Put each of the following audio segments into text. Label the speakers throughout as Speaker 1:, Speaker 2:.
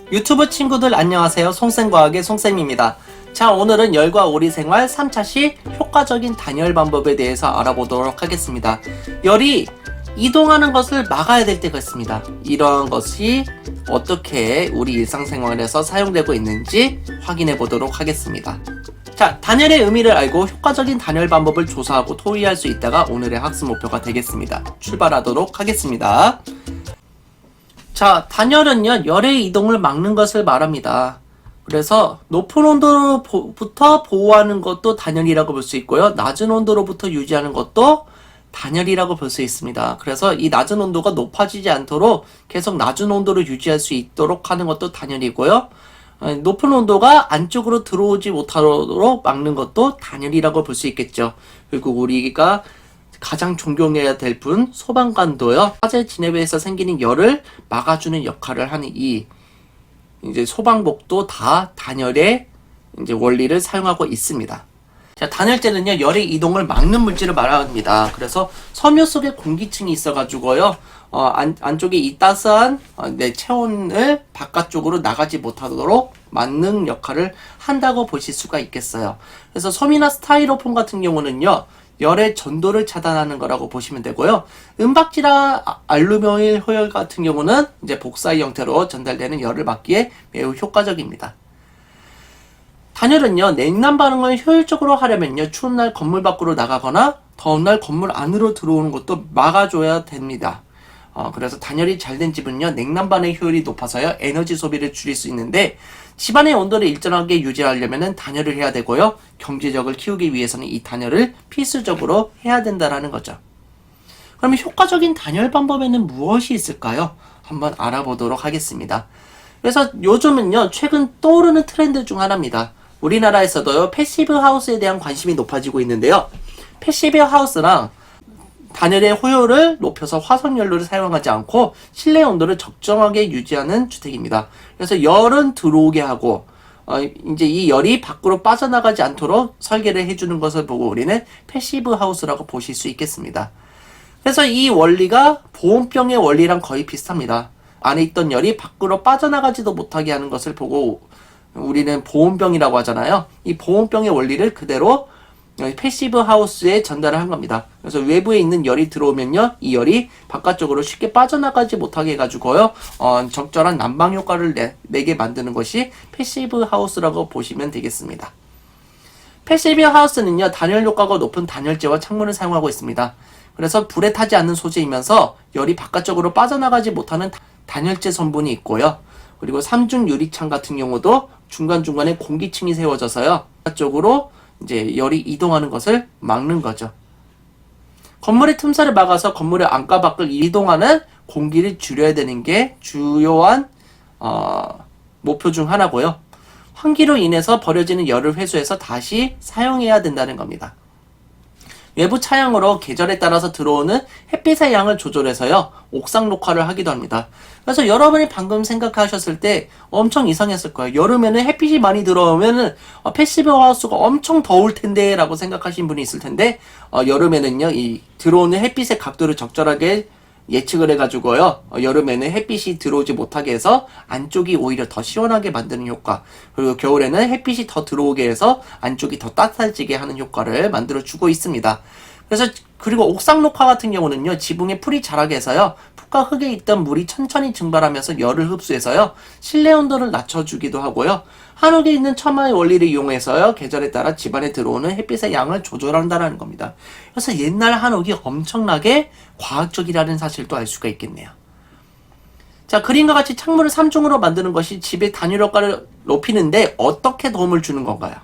Speaker 1: 유튜브 친구들 안녕하세요. 송쌤과학의 송쌤입니다. 자, 오늘은 열과 오리 생활 3차 시 효과적인 단열 방법에 대해서 알아보도록 하겠습니다. 열이 이동하는 것을 막아야 될 때가 있습니다. 이러한 것이 어떻게 우리 일상생활에서 사용되고 있는지 확인해 보도록 하겠습니다. 자, 단열의 의미를 알고 효과적인 단열 방법을 조사하고 토의할 수 있다가 오늘의 학습 목표가 되겠습니다. 출발하도록 하겠습니다. 자, 단열은요, 열의 이동을 막는 것을 말합니다. 그래서 높은 온도로부터 보호하는 것도 단열이라고 볼 수 있고요. 낮은 온도로부터 유지하는 것도 단열이라고 볼 수 있습니다. 그래서 이 낮은 온도가 높아지지 않도록 계속 낮은 온도를 유지할 수 있도록 하는 것도 단열이고요. 높은 온도가 안쪽으로 들어오지 못하도록 막는 것도 단열이라고 볼 수 있겠죠. 그리고 우리가 가장 존경해야 될 분 소방관도요. 화재 진압에서 생기는 열을 막아주는 역할을 하는 이제 소방복도 다 단열의 이제 원리를 사용하고 있습니다. 자, 단열재는요, 열의 이동을 막는 물질을 말합니다. 그래서 섬유 속에 공기층이 있어가지고요, 안쪽에 이 따스한 내 체온을 바깥쪽으로 나가지 못하도록 막는 역할을 한다고 보실 수가 있겠어요. 그래서 섬이나 스타이로폼 같은 경우는요, 열의 전도를 차단하는 거라고 보시면 되고요. 은박지나 알루미늄 호열 같은 경우는 이제 복사의 형태로 전달되는 열을 막기에 매우 효과적입니다. 단열은요, 냉난 반응을 효율적으로 하려면요, 추운 날 건물 밖으로 나가거나 더운 날 건물 안으로 들어오는 것도 막아줘야 됩니다. 그래서 단열이 잘 된 집은요, 냉난 반응 효율이 높아서요, 에너지 소비를 줄일 수 있는데, 집안의 온도를 일정하게 유지하려면 단열을 해야 되고요, 경제력을 키우기 위해서는 이 단열을 필수적으로 해야 된다라는 거죠. 그러면 효과적인 단열 방법에는 무엇이 있을까요? 한번 알아보도록 하겠습니다. 그래서 요즘은요, 최근 떠오르는 트렌드 중 하나입니다. 우리나라에서도요, 패시브 하우스에 대한 관심이 높아지고 있는데요, 패시브 하우스랑 단열의 효율을 높여서 화석연료를 사용하지 않고 실내 온도를 적정하게 유지하는 주택입니다. 그래서 열은 들어오게 하고 이제 이 열이 밖으로 빠져나가지 않도록 설계를 해주는 것을 보고 우리는 패시브 하우스라고 보실 수 있겠습니다. 그래서 이 원리가 보온병의 원리랑 거의 비슷합니다. 안에 있던 열이 밖으로 빠져나가지도 못하게 하는 것을 보고 우리는 보온병이라고 하잖아요. 이 보온병의 원리를 그대로 패시브 하우스에 전달을 한 겁니다. 그래서 외부에 있는 열이 들어오면요, 이 열이 바깥쪽으로 쉽게 빠져나가지 못하게 해가지고요, 적절한 난방 효과를 내게 만드는 것이 패시브 하우스라고 보시면 되겠습니다. 패시브 하우스는요, 단열 효과가 높은 단열재와 창문을 사용하고 있습니다. 그래서 불에 타지 않는 소재이면서 열이 바깥쪽으로 빠져나가지 못하는 단열재 성분이 있고요. 그리고 삼중 유리창 같은 경우도 중간중간에 공기층이 세워져서요, 바깥쪽으로 이제 열이 이동하는 것을 막는 거죠. 건물의 틈새를 막아서 건물의 안과 밖을 이동하는 공기를 줄여야 되는 게 주요한 목표 중 하나고요. 환기로 인해서 버려지는 열을 회수해서 다시 사용해야 된다는 겁니다. 외부 차양으로 계절에 따라서 들어오는 햇빛의 양을 조절해서요, 옥상 녹화를 하기도 합니다. 그래서 여러분이 방금 생각하셨을 때 엄청 이상했을 거예요. 여름에는 햇빛이 많이 들어오면은 패시브 하우스가 엄청 더울 텐데 라고 생각하신 분이 있을 텐데, 여름에는요, 이 들어오는 햇빛의 각도를 적절하게 예측을 해가지고요, 여름에는 햇빛이 들어오지 못하게 해서 안쪽이 오히려 더 시원하게 만드는 효과, 그리고 겨울에는 햇빛이 더 들어오게 해서 안쪽이 더 따뜻해지게 하는 효과를 만들어 주고 있습니다. 그래서 그리고 옥상 녹화 같은 경우는요, 지붕에 풀이 자라게 해서요, 흙과 흙에 있던 물이 천천히 증발하면서 열을 흡수해서요, 실내 온도를 낮춰주기도 하고요, 한옥에 있는 처마의 원리를 이용해서요, 계절에 따라 집안에 들어오는 햇빛의 양을 조절한다는 겁니다. 그래서 옛날 한옥이 엄청나게 과학적이라는 사실도 알 수가 있겠네요. 자, 그림과 같이 창문을 3중으로 만드는 것이 집의 단열 효과를 높이는데 어떻게 도움을 주는 건가요?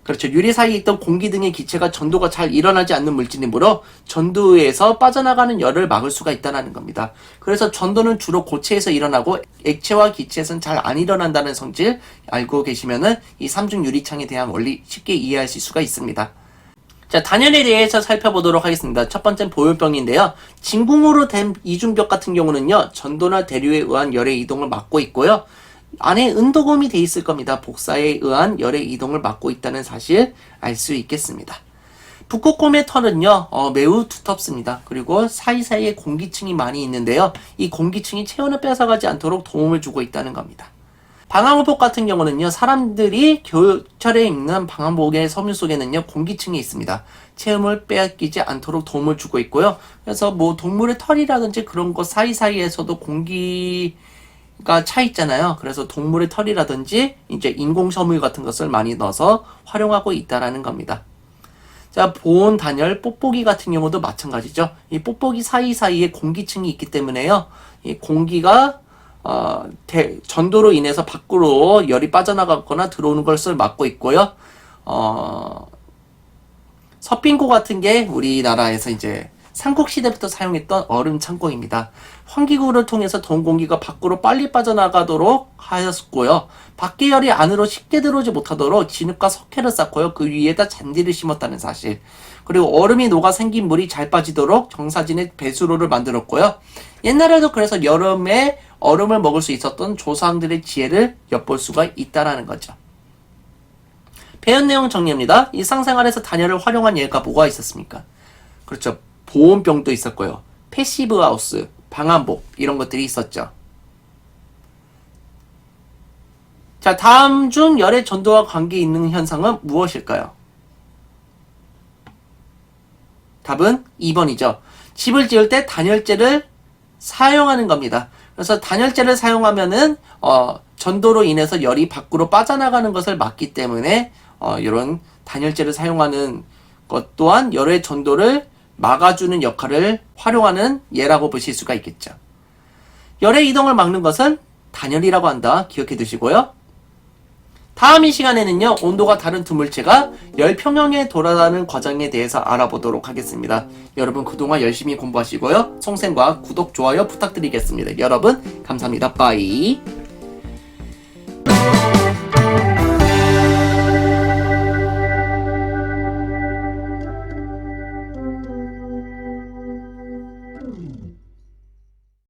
Speaker 1: 그렇죠. 유리 사이에 있던 공기 등의 기체가 전도가 잘 일어나지 않는 물질이므로 전도에서 빠져나가는 열을 막을 수가 있다는 겁니다. 그래서 전도는 주로 고체에서 일어나고 액체와 기체에서는 잘 안 일어난다는 성질 알고 계시면은 이 삼중 유리창에 대한 원리 쉽게 이해하실 수가 있습니다. 자, 단열에 대해서 살펴보도록 하겠습니다. 첫 번째는 보온병인데요. 진공으로 된 이중벽 같은 경우는요, 전도나 대류에 의한 열의 이동을 막고 있고요, 안에 은도금이 돼 있을 겁니다. 복사에 의한 열의 이동을 막고 있다는 사실 알 수 있겠습니다. 북극곰의 털은요, 매우 두텁습니다. 그리고 사이사이에 공기층이 많이 있는데요. 이 공기층이 체온을 뺏어가지 않도록 도움을 주고 있다는 겁니다. 방한복 같은 경우는요, 사람들이 겨울철에 입는 방한복의 섬유 속에는요, 공기층이 있습니다. 체온을 빼앗기지 않도록 도움을 주고 있고요. 그래서 뭐 동물의 털이라든지 그런 것 사이사이에서도 공기가 차 있잖아요. 그래서 동물의 털이라든지 이제 인공 섬유 같은 것을 많이 넣어서 활용하고 있다라는 겁니다. 자, 보온, 단열, 뽁뽁이 같은 경우도 마찬가지죠. 이 뽁뽁이 사이사이에 공기층이 있기 때문에요. 이 공기가 전도로 인해서 밖으로 열이 빠져나가거나 들어오는 것을 막고 있고요. 서핑고 같은 게 우리나라에서 이제 삼국시대부터 사용했던 얼음 창고입니다. 환기구를 통해서 더운 공기가 밖으로 빨리 빠져나가도록 하였고요. 밖의 열이 안으로 쉽게 들어오지 못하도록 진흙과 석회를 쌓고요. 그 위에다 잔디를 심었다는 사실. 그리고 얼음이 녹아 생긴 물이 잘 빠지도록 정사진의 배수로를 만들었고요. 옛날에도 그래서 여름에 얼음을 먹을 수 있었던 조상들의 지혜를 엿볼 수가 있다라는 거죠. 배운 내용 정리합니다. 일상생활에서 단열을 활용한 예가 뭐가 있었습니까? 그렇죠. 보온병도 있었고요. 패시브 하우스, 방한복 이런 것들이 있었죠. 자, 다음 중 열의 전도와 관계 있는 현상은 무엇일까요? 답은 2번이죠. 집을 지을 때 단열재를 사용하는 겁니다. 그래서 단열재를 사용하면은 전도로 인해서 열이 밖으로 빠져나가는 것을 막기 때문에 이런 단열재를 사용하는 것 또한 열의 전도를 막아주는 역할을 활용하는 예라고 보실 수가 있겠죠. 열의 이동을 막는 것은 단열이라고 한다. 기억해 두시고요. 다음 이 시간에는요, 온도가 다른 두 물체가 열 평형에 돌아가는 과정에 대해서 알아보도록 하겠습니다. 여러분 그동안 열심히 공부하시고요. 송쌤과 구독, 좋아요 부탁드리겠습니다. 여러분 감사합니다. 빠이.